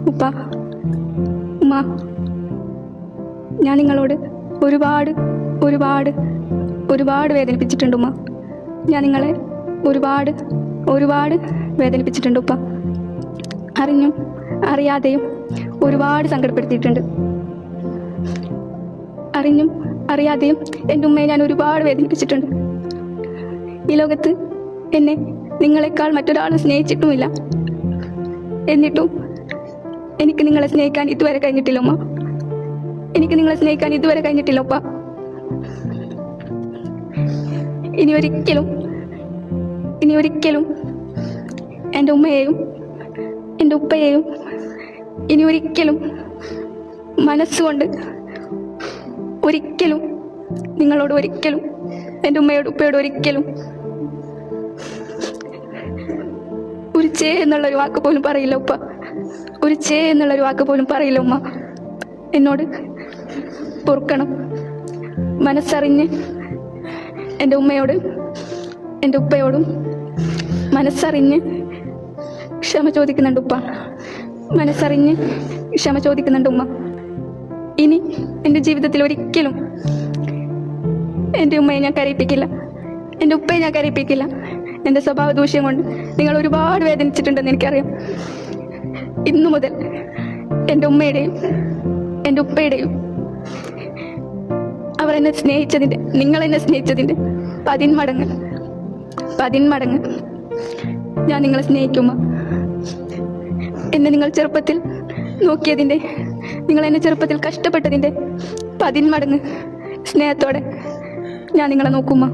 ഉപ്പ, ഉമ്മ, ഞാൻ നിങ്ങളോട് ഒരുപാട് ഒരുപാട് ഒരുപാട് വേദനിപ്പിച്ചിട്ടുണ്ട് ഉമ്മ. ഞാൻ നിങ്ങളെ ഒരുപാട് ഒരുപാട് വേദനിപ്പിച്ചിട്ടുണ്ട് ഉപ്പ. അറിഞ്ഞും അറിയാതെയും ഒരുപാട് സങ്കടപ്പെടുത്തിയിട്ടുണ്ട്. അറിഞ്ഞും അറിയാതെയും എൻ്റെ ഉമ്മയെ ഞാൻ ഒരുപാട് വേദനിപ്പിച്ചിട്ടുണ്ട്. ഈ ലോകത്ത് എന്നെ നിങ്ങളെക്കാൾ മറ്റൊരാളും സ്നേഹിച്ചിട്ടുമില്ല. എന്നിട്ടും എനിക്ക് നിങ്ങളെ സ്നേഹിക്കാൻ ഇതുവരെ കഴിഞ്ഞിട്ടില്ല ഉമ്മ. എനിക്ക് നിങ്ങളെ സ്നേഹിക്കാൻ ഇതുവരെ കഴിഞ്ഞിട്ടില്ല ഉപ്പ. ഇനി ഒരിക്കലും എൻ്റെ ഉമ്മയെയും എൻ്റെ ഉപ്പയെയും ഇനി ഒരിക്കലും മനസ്സുകൊണ്ട് ഒരിക്കലും നിങ്ങളോട് ഒരിക്കലും എൻ്റെ ഉമ്മയോട് ഉപ്പയോട് ഒരിക്കലും ഒരു ചേ എന്നുള്ളൊരു വാക്ക് പോലും പറയില്ല ഉപ്പ. ഒരു ചേ എന്നുള്ളൊരു വാക്ക് പോലും പറയില്ല ഉമ്മ. എന്നോട് പൊറുക്കണം. മനസ്സറിഞ്ഞ് എൻ്റെ ഉമ്മയോട് എൻ്റെ ഉപ്പയോടും മനസ്സറിഞ്ഞ് ക്ഷമ ചോദിക്കുന്നുണ്ട് ഉപ്പ. മനസ്സറിഞ്ഞ് ക്ഷമ ചോദിക്കുന്നുണ്ട് ഉമ്മ. ഇനി എൻ്റെ ജീവിതത്തിൽ ഒരിക്കലും എൻ്റെ ഉമ്മയെ ഞാൻ കരയിപ്പിക്കില്ല, എൻ്റെ ഉപ്പയെ ഞാൻ കരയിപ്പിക്കില്ല. എൻ്റെ സ്വഭാവ ദൂഷ്യം കൊണ്ട് നിങ്ങൾ ഒരുപാട് വേദനിച്ചിട്ടുണ്ടെന്ന് എനിക്കറിയാം. ഇന്നു മുതൽ എൻ്റെ ഉമ്മയുടെയും എൻ്റെ ഉപ്പയുടെയും അവർ എന്നെ സ്നേഹിച്ചതിൻ്റെ, നിങ്ങൾ എന്നെ സ്നേഹിച്ചതിൻ്റെ 10 മടങ്ങ് ഞാൻ നിങ്ങളെ സ്നേഹിക്കുമ്മ. എന്നെ നിങ്ങൾ ചെറുപ്പത്തിൽ നോക്കിയതിൻ്റെ, നിങ്ങൾ എന്നെ ചെറുപ്പത്തിൽ കഷ്ടപ്പെട്ടതിൻ്റെ 10 മടങ്ങ് സ്നേഹത്തോടെ ഞാൻ നിങ്ങളെ നോക്കുമ്മ.